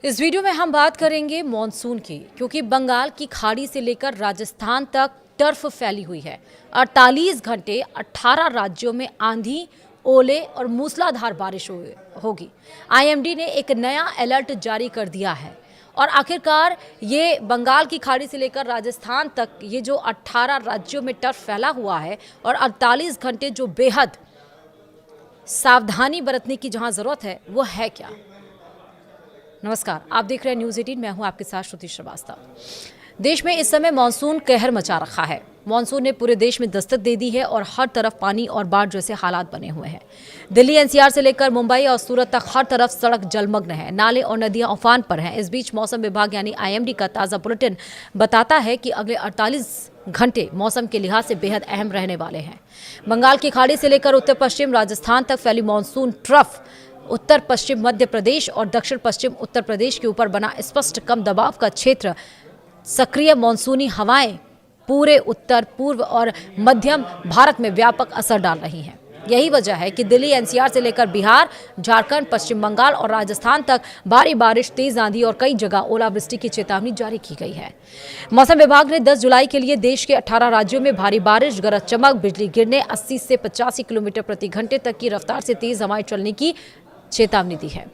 इस वीडियो में हम बात करेंगे मॉनसून की, क्योंकि बंगाल की खाड़ी से लेकर राजस्थान तक टर्फ फैली हुई है। 48 घंटे 18 राज्यों में आंधी, ओले और मूसलाधार बारिश होगी। आईएमडी ने एक नया अलर्ट जारी कर दिया है और आखिरकार ये बंगाल की खाड़ी से लेकर राजस्थान तक ये जो 18 राज्यों में टर्फ फैला हुआ है और 48 घंटे जो बेहद सावधानी बरतने की जहां जरूरत है, वो है क्या। नमस्कार, आप देख रहे हैं न्यूज़ 18। मैं हूं आपके साथ श्रुति श्रीवास्तव। देश में इस समय मानसून कहर मचा रखा है। मानसून ने पूरे देश में दस्तक दे दी है और हर तरफ पानी और बाढ़ जैसे हालात बने हुए हैं। दिल्ली एनसीआर से लेकर मुंबई और सूरत तक हर तरफ सड़क जलमग्न है, नाले और नदियां उफान पर हैं। इस बीच मौसम विभाग यानी आईएमडी का ताज़ा बुलेटिन बताता है कि अगले 48 घंटे मौसम के लिहाज से बेहद अहम रहने वाले हैं। बंगाल की खाड़ी से लेकर उत्तर पश्चिम राजस्थान तक फैली मानसून ट्रफ उत्तर पश्चिम मध्य प्रदेश और दक्षिण पश्चिम उत्तर प्रदेश के ऊपर बना स्पष्ट कम दबाव का क्षेत्र सक्रिय मानसूनी हवाएं पूरे उत्तर पूर्व और मध्यम भारत में व्यापक असर डाल रही हैं। यही वजह है कि दिल्ली एनसीआर से लेकर बिहार, झारखंड, पश्चिम बंगाल और राजस्थान तक भारी बारिश, तेज आंधी और कई जगह ओलावृष्टि की चेतावनी जारी की गई है। मौसम विभाग ने 10 जुलाई के लिए देश के 18 राज्यों में भारी बारिश, गरज चमक, बिजली गिरने, 80 से 85 किलोमीटर प्रति घंटे तक की रफ्तार से तेज हवाएं चलने की चेतावनी दी है।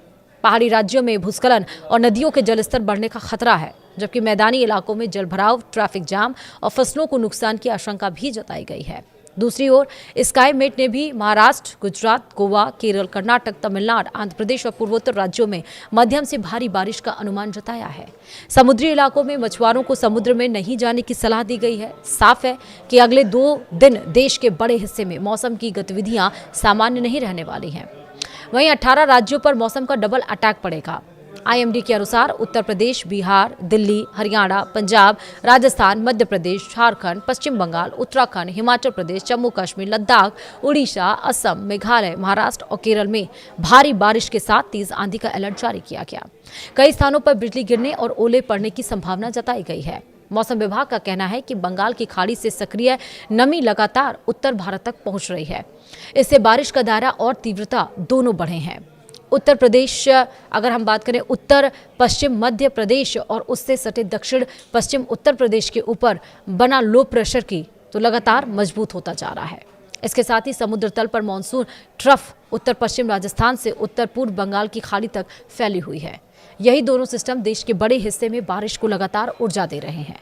पहाड़ी राज्यों में भूस्खलन और नदियों के जलस्तर बढ़ने का खतरा है, जबकि मैदानी इलाकों में जलभराव, ट्रैफिक जाम और फसलों को नुकसान की आशंका भी जताई गई है। दूसरी ओर स्काईमेट ने भी महाराष्ट्र, गुजरात, गोवा, केरल, कर्नाटक, तमिलनाडु, आंध्र प्रदेश और पूर्वोत्तर राज्यों में मध्यम से भारी बारिश का अनुमान जताया है। समुद्री इलाकों में मछुआरों को समुद्र में नहीं जाने की सलाह दी गई है। साफ है कि अगले 2 दिन देश के बड़े हिस्से में मौसम की गतिविधियां सामान्य नहीं रहने वाली हैं। वहीं 18 राज्यों पर मौसम का डबल अटैक पड़ेगा। आईएमडी के अनुसार उत्तर प्रदेश, बिहार, दिल्ली, हरियाणा, पंजाब, राजस्थान, मध्य प्रदेश, झारखंड, पश्चिम बंगाल, उत्तराखंड, हिमाचल प्रदेश, जम्मू कश्मीर, लद्दाख, उड़ीसा, असम, मेघालय, महाराष्ट्र और केरल में भारी बारिश के साथ तेज आंधी का अलर्ट जारी किया गया। कई स्थानों पर बिजली गिरने और ओले पड़ने की संभावना जताई गई है। मौसम विभाग का कहना है कि बंगाल की खाड़ी से सक्रिय नमी लगातार उत्तर भारत तक पहुंच रही है। इससे बारिश का दायरा और तीव्रता दोनों बढ़े हैं। उत्तर प्रदेश, अगर हम बात करें उत्तर पश्चिम मध्य प्रदेश और उससे सटे दक्षिण पश्चिम उत्तर प्रदेश के ऊपर बना लो प्रेशर की तो लगातार मजबूत होता जा रहा है। इसके साथ ही समुद्र तल पर मानसून ट्रफ उत्तर पश्चिम राजस्थान से उत्तर पूर्व बंगाल की खाड़ी तक फैली हुई है। यही दोनों सिस्टम देश के बड़े हिस्से में बारिश को लगातार ऊर्जा दे रहे हैं।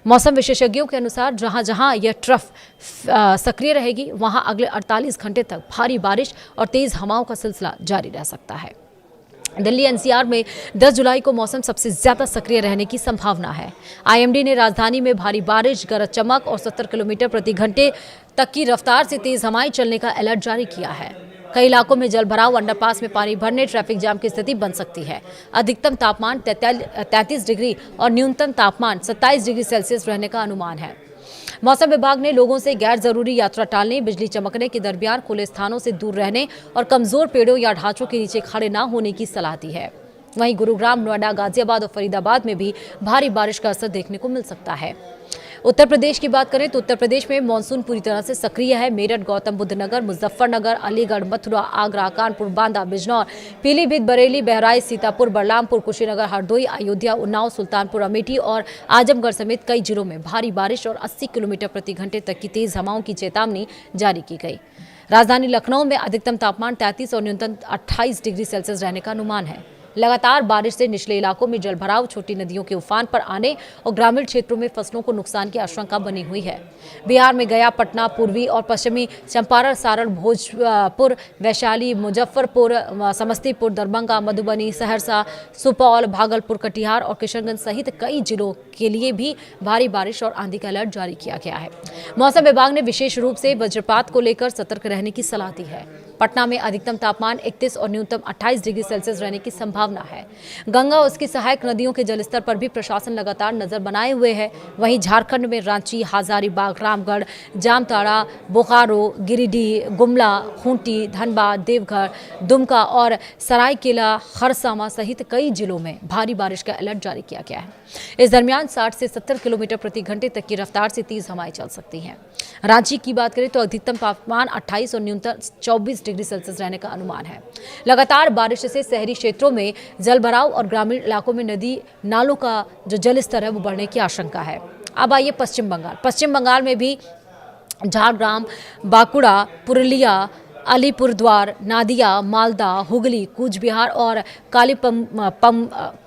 मौसम विशेषज्ञों के अनुसार जहां जहां यह ट्रफ सक्रिय रहेगी, वहां अगले 48 घंटे तक भारी बारिश और तेज हवाओं का सिलसिला जारी रह सकता है। दिल्ली एनसीआर में 10 जुलाई को मौसम सबसे ज्यादा सक्रिय रहने की संभावना है। आईएमडी ने राजधानी में भारी बारिश, गरज चमक और 70 किलोमीटर प्रति घंटे तक की रफ्तार से तेज हवाएं चलने का अलर्ट जारी किया है। कई इलाकों में जलभराव, अंडरपास में पानी भरने, ट्रैफिक जाम की स्थिति बन सकती है। अधिकतम तापमान 33 डिग्री और न्यूनतम तापमान 27 डिग्री सेल्सियस रहने का अनुमान है। मौसम विभाग ने लोगों से गैर जरूरी यात्रा टालने, बिजली चमकने के दरमियान खुले स्थानों से दूर रहने और कमजोर पेड़ों या ढांचों के नीचे खड़े न होने की सलाह दी है। वहीं गुरुग्राम, नोएडा, गाजियाबाद और फरीदाबाद में भी भारी बारिश का असर देखने को मिल सकता है। उत्तर प्रदेश की बात करें तो उत्तर प्रदेश में मानसून पूरी तरह से सक्रिय है। मेरठ, गौतम बुद्ध नगर, मुजफ्फरनगर, अलीगढ़, मथुरा, आगरा, कानपुर, बांदा, बिजनौर, पीलीभीत, बरेली, बहराइच, सीतापुर, बलरामपुर, कुशीनगर, हरदोई, अयोध्या, उन्नाव, सुल्तानपुर, अमेठी और आजमगढ़ समेत कई जिलों में भारी बारिश और 80 किलोमीटर प्रति घंटे तक की तेज हवाओं की चेतावनी जारी की गई। राजधानी लखनऊ में अधिकतम तापमान 33 और न्यूनतम 28 डिग्री सेल्सियस रहने का अनुमान है। लगातार बारिश से निचले इलाकों में जलभराव, छोटी नदियों के उफान पर आने और ग्रामीण क्षेत्रों में फसलों को नुकसान की आशंका बनी हुई है। बिहार में गया, पटना, पूर्वी और पश्चिमी चंपारण, सारण, भोजपुर, वैशाली, मुजफ्फरपुर, समस्तीपुर, दरभंगा, मधुबनी, सहरसा, सुपौल, भागलपुर, कटिहार और किशनगंज सहित कई जिलों के लिए भी भारी बारिश और आंधी का अलर्ट जारी किया गया है। मौसम विभाग ने विशेष रूप से वज्रपात को लेकर सतर्क रहने की सलाह दी है। पटना में अधिकतम तापमान 31 और न्यूनतम 28 डिग्री सेल्सियस रहने की संभावना है। गंगा और उसकी सहायक नदियों के जलस्तर पर भी प्रशासन लगातार नजर बनाए हुए है। वहीं झारखंड में रांची, हजारीबाग, रामगढ़, जामताड़ा, बोकारो, गिरिडीह, गुमला, खूंटी, धनबाद, देवघर, दुमका और सरायकेला खरसावां सहित कई जिलों में भारी बारिश का अलर्ट जारी किया गया है। इस दरमियान 60 से 70 किलोमीटर प्रति घंटे तक की रफ्तार से तेज हवाएं चल सकती हैं। रांची की बात करें तो अधिकतम तापमान 28 और न्यूनतम 24 डिग्री सेल्सियस रहने का अनुमान है। लगातार बारिश से शहरी क्षेत्रों में जलभराव और ग्रामीण इलाकों में नदी नालों का जो जल स्तर है वो बढ़ने की आशंका है। अब आइए पश्चिम बंगाल में भी झारग्राम, बांकुड़ा, पुरुलिया, अलीपुरद्वार, नादिया, मालदा, हुगली, कूच बिहार और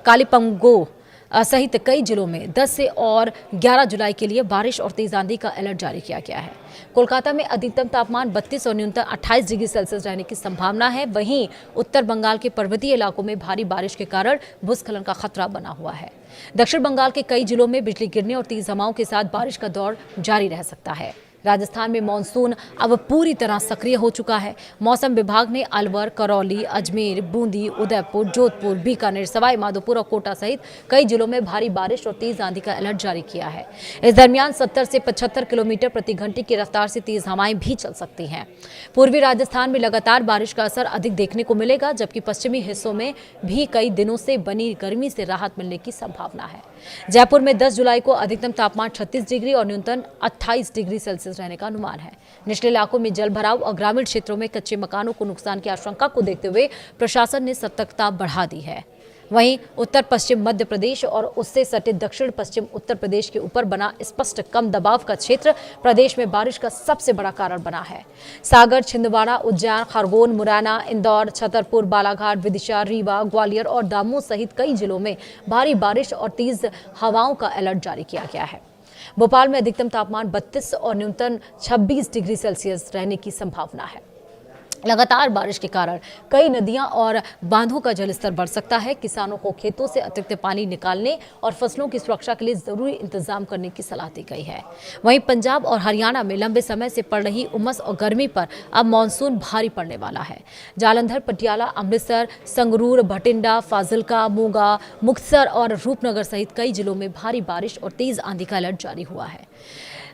कालीपंगो सहित कई जिलों में 10 से और 11 जुलाई के लिए बारिश और तेज आंधी का अलर्ट जारी किया गया है। कोलकाता में अधिकतम तापमान 32 और न्यूनतम 28 डिग्री सेल्सियस रहने की संभावना है। वहीं उत्तर बंगाल के पर्वतीय इलाकों में भारी बारिश के कारण भूस्खलन का खतरा बना हुआ है। दक्षिण बंगाल के कई जिलों में बिजली गिरने और तेज हवाओं के साथ बारिश का दौर जारी रह सकता है। राजस्थान में मानसून अब पूरी तरह सक्रिय हो चुका है। मौसम विभाग ने अलवर, करौली, अजमेर, बूंदी, उदयपुर, जोधपुर, बीकानेर, सवाई माधोपुर और कोटा सहित कई जिलों में भारी बारिश और तेज आंधी का अलर्ट जारी किया है। इस दरमियान 70 से 75 किलोमीटर प्रति घंटे की रफ्तार से तेज हवाएं भी चल सकती हैं। पूर्वी राजस्थान में लगातार बारिश का असर अधिक देखने को मिलेगा, जबकि पश्चिमी हिस्सों में भी कई दिनों से बनी गर्मी से राहत मिलने की संभावना है। जयपुर में 10 जुलाई को अधिकतम तापमान 36 डिग्री और न्यूनतम 28 डिग्री सेल्सियस रहने का अनुमान है। निचले इलाकों में जलभराव और ग्रामीण क्षेत्रों में कच्चे मकानों को नुकसान की आशंका को देखते हुए प्रशासन ने सतर्कता बढ़ा दी है। वहीं उत्तर पश्चिम मध्य प्रदेश और उससे सटे दक्षिण पश्चिम उत्तर प्रदेश के ऊपर बना स्पष्ट कम दबाव का क्षेत्र प्रदेश में बारिश का सबसे बड़ा कारण बना है। सागर, छिंदवाड़ा, उज्जैन, खरगोन, मुरैना, इंदौर, छतरपुर, बालाघाट, विदिशा, रीवा, ग्वालियर और दामोह सहित कई जिलों में भारी बारिश और तेज हवाओं का अलर्ट जारी किया गया है। भोपाल में अधिकतम तापमान 32 और न्यूनतम 26 डिग्री सेल्सियस रहने की संभावना है। लगातार बारिश के कारण कई नदियां और बांधों का जलस्तर बढ़ सकता है। किसानों को खेतों से अतिरिक्त पानी निकालने और फसलों की सुरक्षा के लिए जरूरी इंतजाम करने की सलाह दी गई है। वहीं पंजाब और हरियाणा में लंबे समय से पड़ रही उमस और गर्मी पर अब मानसून भारी पड़ने वाला है। जालंधर, पटियाला, अमृतसर, संगरूर, भटिंडा, फाजिलका, मोगा, मुक्तसर और रूपनगर सहित कई जिलों में भारी बारिश और तेज आंधी का अलर्ट जारी हुआ है।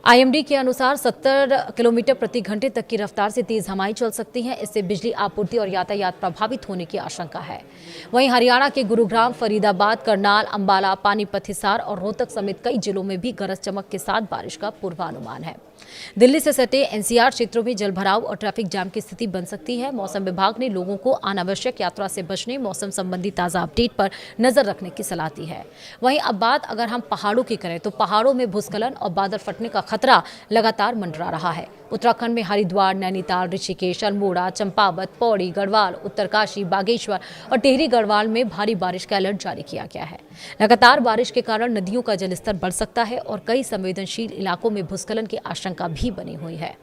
आईएमडी के अनुसार 70 किलोमीटर प्रति घंटे तक की रफ्तार से तेज हवाएं चल सकती हैं। इससे बिजली आपूर्ति और यातायात प्रभावित होने की आशंका है। वहीं हरियाणा के गुरुग्राम, फरीदाबाद, करनाल, अंबाला, पानीपत, हिसार और रोहतक समेत कई जिलों में भी गरज चमक के साथ बारिश का पूर्वानुमान है। दिल्ली से सटे एनसीआर क्षेत्रों में जलभराव और ट्रैफिक जाम की स्थिति बन सकती है। मौसम विभाग ने लोगों को अनावश्यक यात्रा से बचने, मौसम संबंधी ताजा अपडेट पर नजर रखने की सलाह दी है। वहीं अब बात अगर हम पहाड़ों की करें तो पहाड़ों में भूस्खलन और बादल फटने का खतरा लगातार मंडरा रहा है। उत्तराखंड में हरिद्वार, नैनीताल, ऋषिकेश, अल्मोड़ा, चंपावत, पौड़ी, गढ़वाल, उत्तरकाशी, बागेश्वर और टिहरी गढ़वाल में भारी बारिश का अलर्ट जारी किया गया है। लगातार बारिश के कारण नदियों का जलस्तर बढ़ सकता है और कई संवेदनशील इलाकों में भूस्खलन की आशंका भी बनी हुई है।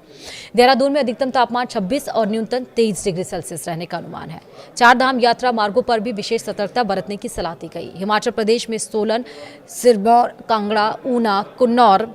देहरादून में अधिकतम तापमान 26 और न्यूनतम 23 डिग्री सेल्सियस रहने का अनुमान है। चारधाम यात्रा मार्गों पर भी विशेष सतर्कता बरतने की सलाह दी गई। हिमाचल प्रदेश में सोलन, सिरमौर, कांगड़ा, ऊना, कुन्नौर,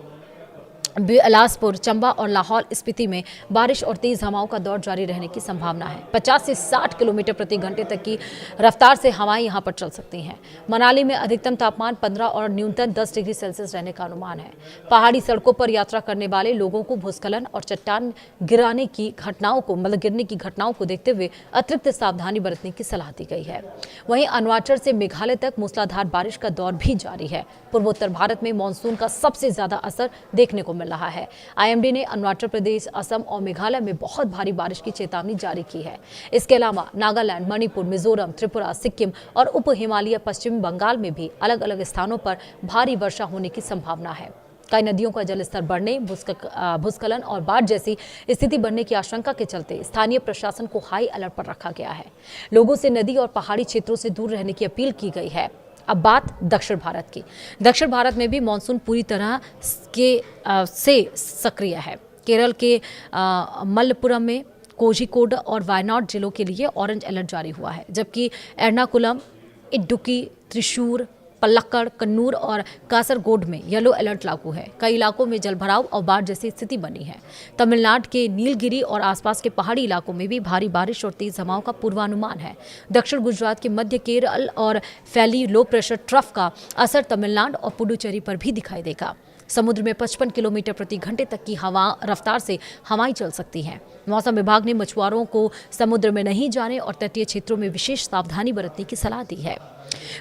बिलासपुर, चंबा और लाहौल स्पीति में बारिश और तेज हवाओं का दौर जारी रहने की संभावना है। 50 से 60 किलोमीटर प्रति घंटे तक की रफ्तार से हवाएं यहां पर चल सकती हैं। मनाली में अधिकतम तापमान 15 और न्यूनतम 10 डिग्री सेल्सियस रहने का अनुमान है। पहाड़ी सड़कों पर यात्रा करने वाले लोगों को भूस्खलन और चट्टान गिरने की घटनाओं को देखते हुए अतिरिक्त सावधानी बरतने की सलाह दी गई है। वहीं अरुणाचल से मेघालय तक मूसलाधार बारिश का दौर भी जारी है। पूर्वोत्तर भारत में मानसून का सबसे ज्यादा असर देखने को मिल रहा है। आईएमडी ने अरुणाचल प्रदेश, असम और मेघालय में बहुत भारी बारिश की चेतावनी जारी की है। इसके अलावा नागालैंड, मणिपुर, मिजोरम, त्रिपुरा, सिक्किम और उप हिमालय पश्चिम बंगाल में भी अलग अलग स्थानों पर भारी वर्षा होने की संभावना है। कई नदियों का जलस्तर बढ़ने, भूस्खलन और बाढ़ जैसी स्थिति बनने की आशंका के चलते स्थानीय प्रशासन को हाई अलर्ट पर रखा गया है। लोगों से नदी और पहाड़ी क्षेत्रों से दूर रहने की अपील की गई है। अब बात दक्षिण भारत की। दक्षिण भारत में भी मानसून पूरी तरह से सक्रिय है। केरल के मलप्पुरम में, कोझिकोड और वायनाड जिलों के लिए ऑरेंज अलर्ट जारी हुआ है, जबकि एर्नाकुलम, इडुक्की, त्रिशूर, पलक्कड़, कन्नूर और कासरगोड में येलो अलर्ट लागू है। कई इलाकों में जलभराव और बाढ़ जैसी स्थिति बनी है। तमिलनाडु के नीलगिरी और आसपास के पहाड़ी इलाकों में भी भारी बारिश और तेज हवाओं का पूर्वानुमान है। दक्षिण गुजरात के मध्य केरल और फैली लो प्रेशर ट्रफ का असर तमिलनाडु और पुडुचेरी पर भी दिखाई देगा। समुद्र में 55 किलोमीटर प्रति घंटे तक की रफ्तार से हवाएं चल सकती हैं। मौसम विभाग ने मछुआरों को समुद्र में नहीं जाने और तटीय क्षेत्रों में विशेष सावधानी बरतने की सलाह दी है।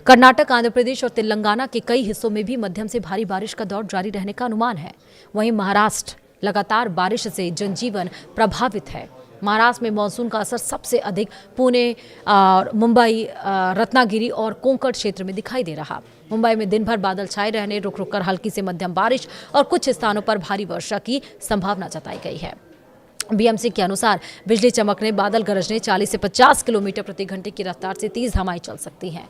कर्नाटक, आंध्र प्रदेश और तेलंगाना के कई हिस्सों में भी मध्यम से भारी बारिश का दौर जारी रहने का अनुमान है। वहीं महाराष्ट्र लगातार बारिश से जनजीवन प्रभावित है। महाराष्ट्र में मानसून का असर सबसे अधिक पुणे, मुंबई, रत्नागिरी और कोंकण क्षेत्र में दिखाई दे रहा। मुंबई में दिन भर बादल छाए रहने, रुक रुक कर हल्की से मध्यम बारिश और कुछ स्थानों पर भारी वर्षा की संभावना जताई गई है। बीएमसी के अनुसार बिजली चमकने, बादल गरजने, 40 से 50 किलोमीटर प्रति घंटे की रफ्तार से तेज हवाएं चल सकती हैं।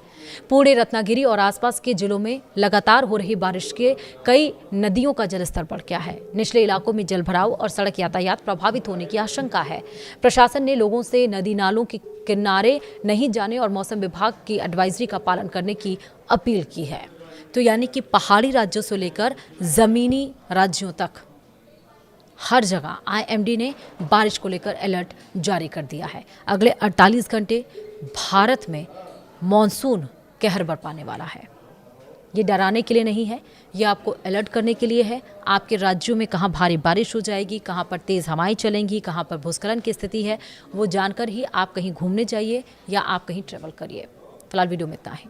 पुणे, रत्नागिरी और आसपास के जिलों में लगातार हो रही बारिश के कई नदियों का जलस्तर बढ़ गया है। निचले इलाकों में जलभराव और सड़क यातायात प्रभावित होने की आशंका है। प्रशासन ने लोगों से नदी नालों के किनारे नहीं जाने और मौसम विभाग की एडवाइजरी का पालन करने की अपील की है। तो यानी कि पहाड़ी राज्यों से लेकर जमीनी राज्यों तक हर जगह आईएमडी ने बारिश को लेकर अलर्ट जारी कर दिया है। अगले 48 घंटे भारत में मॉनसून कहर बरपाने वाला है। ये डराने के लिए नहीं है, ये आपको अलर्ट करने के लिए है। आपके राज्यों में कहाँ भारी बारिश हो जाएगी, कहाँ पर तेज़ हवाएं चलेंगी, कहाँ पर भूस्खलन की स्थिति है, वो जानकर ही आप कहीं घूमने जाइए या आप कहीं ट्रैवल करिए। फिलहाल वीडियो में इतना ही।